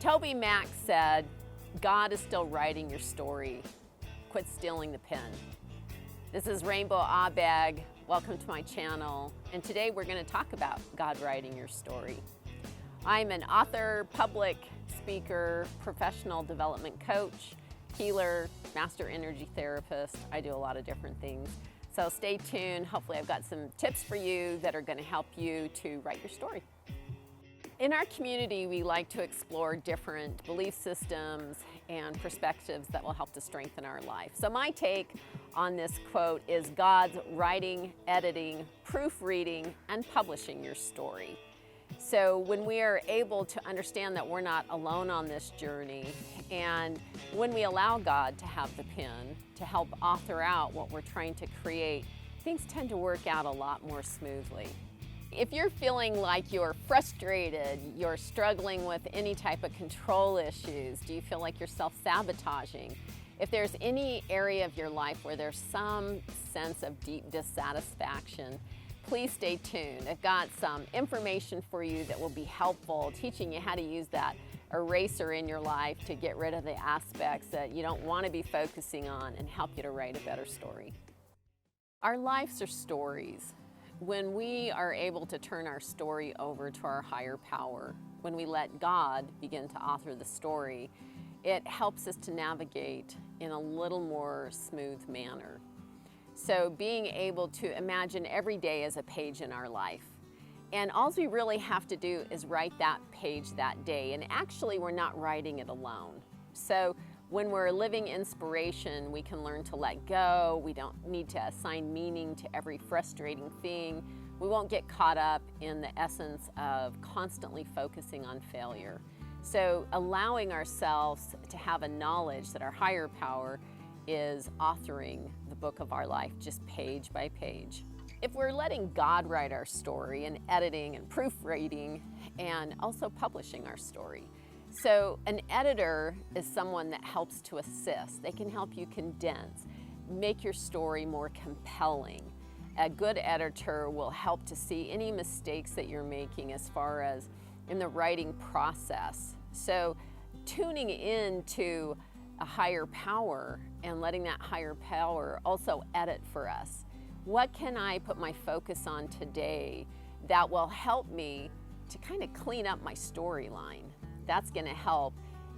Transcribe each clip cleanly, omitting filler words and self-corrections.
Toby Mack said, "God is still writing your story. Quit stealing the pen." This is Rainbow Abegg. Welcome to my channel. And today we're going to talk about God writing your story. I'm an author, public speaker, professional development coach, healer, master energy therapist. I do a lot of different things. So stay tuned. Hopefully I've got some tips for you that are going to help you to write your story. In our community, we like to explore different belief systems and perspectives that will help to strengthen our life. So my take on this quote is God's writing, editing, proofreading, and publishing your story. So when we are able to understand that we're not alone on this journey, and when we allow God to have the pen to help author out what we're trying to create, things tend to work out a lot more smoothly. If you're feeling like you're frustrated, you're struggling with any type of control issues, do you feel like you're self-sabotaging? If there's any area of your life where there's some sense of deep dissatisfaction, please stay tuned. I've got some information for you that will be helpful, teaching you how to use that eraser in your life to get rid of the aspects that you don't want to be focusing on and help you to write a better story. Our lives are stories. When we are able to turn our story over to our higher power, when we let God begin to author the story, it helps us to navigate in a little more smooth manner. So being able to imagine every day as a page in our life. And all we really have to do is write that page that day. And actually, we're not writing it alone. So when we're living inspiration, we can learn to let go. We don't need to assign meaning to every frustrating thing. We won't get caught up in the essence of constantly focusing on failure. So allowing ourselves to have a knowledge that our higher power is authoring the book of our life, just page by page. If we're letting God write our story and editing and proofreading and also publishing our story. So an editor is someone that helps to assist. They can help you condense, make your story more compelling. A good editor will help to see any mistakes that you're making as far as in the writing process. So tuning in to a higher power and letting that higher power also edit for us. What can I put my focus on today that will help me to kind of clean up my storyline? That's going to help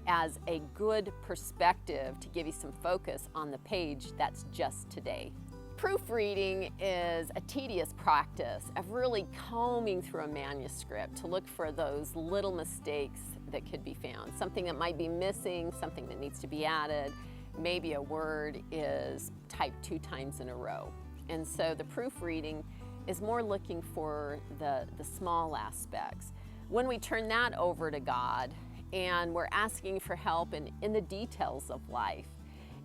as a good perspective to give you some focus on the page that's just today. Proofreading is a tedious practice of really combing through a manuscript to look for those little mistakes that could be found. Something that might be missing, something that needs to be added. Maybe a word is typed 2 times in a row. And so the proofreading is more looking for the small aspects. When we turn that over to God and we're asking for help in the details of life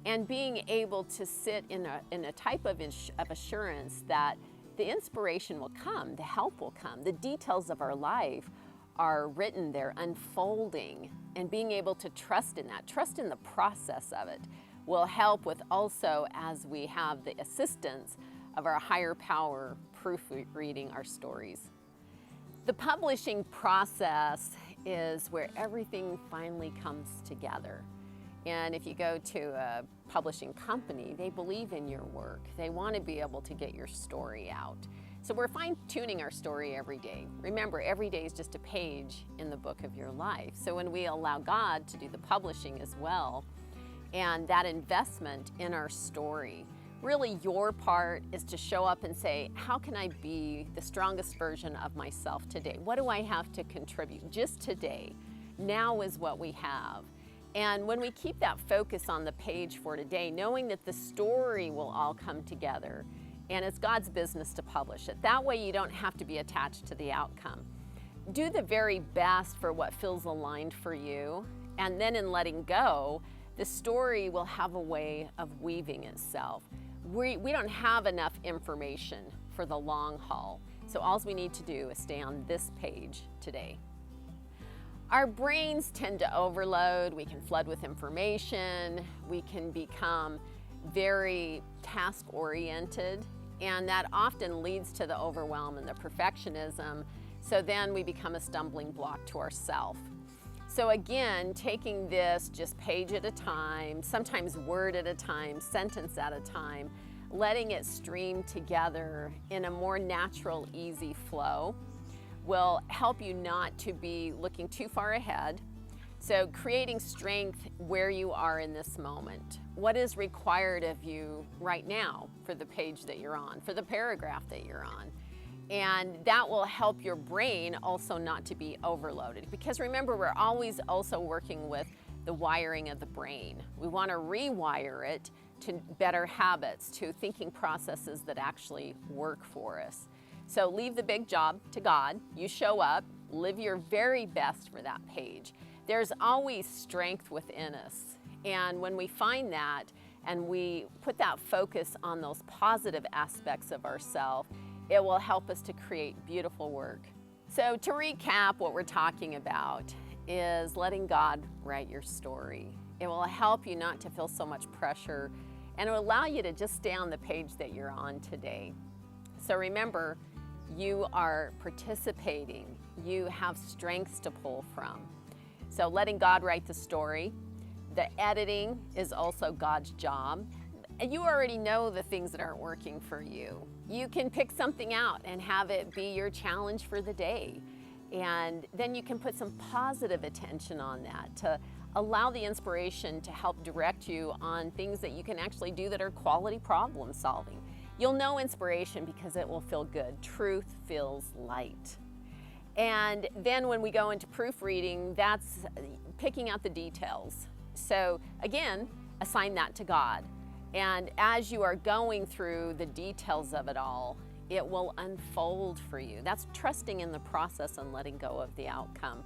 and being able to sit in a type of assurance that the inspiration will come, the help will come, the details of our life are written there, unfolding, and being able to trust in that, trust in the process of it will help with also as we have the assistance of our higher power proofreading our stories. The publishing process is where everything finally comes together. And if you go to a publishing company, they believe in your work. They want to be able to get your story out. So we're fine-tuning our story every day. Remember, every day is just a page in the book of your life. So when we allow God to do the publishing as well, and that investment in our story, really your part is to show up and say, how can I be the strongest version of myself today? What do I have to contribute just today? Now is what we have. And when we keep that focus on the page for today, knowing that the story will all come together, and it's God's business to publish it. That way you don't have to be attached to the outcome. Do the very best for what feels aligned for you, and then in letting go, the story will have a way of weaving itself. We don't have enough information for the long haul, so all we need to do is stay on this page today. Our brains tend to overload, we can flood with information, we can become very task-oriented, and that often leads to the overwhelm and the perfectionism, so then we become a stumbling block to ourselves. So again, taking this just page at a time, sometimes word at a time, sentence at a time, letting it stream together in a more natural, easy flow will help you not to be looking too far ahead. So creating strength where you are in this moment. What is required of you right now for the page that you're on, for the paragraph that you're on? And that will help your brain also not to be overloaded. Because remember, we're always also working with the wiring of the brain. We want to rewire it to better habits, to thinking processes that actually work for us. So leave the big job to God. You show up, live your very best for that page. There's always strength within us. And when we find that and we put that focus on those positive aspects of ourselves, it will help us to create beautiful work. So to recap, what we're talking about is letting God write your story. It will help you not to feel so much pressure, and it will allow you to just stay on the page that you're on today. So remember, you are participating. You have strengths to pull from. So letting God write the story. The editing is also God's job. And you already know the things that aren't working for you. You can pick something out and have it be your challenge for the day. And then you can put some positive attention on that to allow the inspiration to help direct you on things that you can actually do that are quality problem solving. You'll know inspiration because it will feel good. Truth feels light. And then when we go into proofreading, that's picking out the details. So again, assign that to God. And as you are going through the details of it all, it will unfold for you. That's trusting in the process and letting go of the outcome.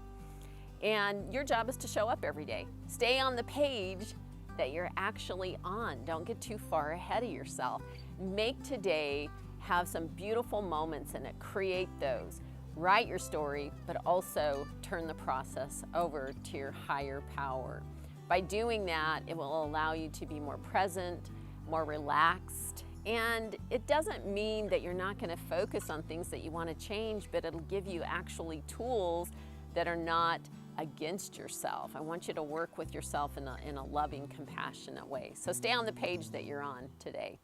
And your job is to show up every day. Stay on the page that you're actually on. Don't get too far ahead of yourself. Make today have some beautiful moments in it. Create those. Write your story, but also turn the process over to your higher power. By doing that, it will allow you to be more present, more relaxed, and it doesn't mean that you're not going to focus on things that you want to change, but it'll give you actually tools that are not against yourself. I want you to work with yourself in a loving, compassionate way. So stay on the page that you're on today.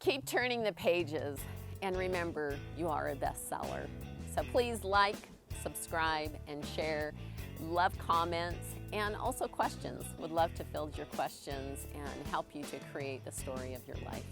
Keep turning the pages, and remember, you are a bestseller. So please like, subscribe, and share. Love comments and also questions. Would love to field your questions and help you to create the story of your life.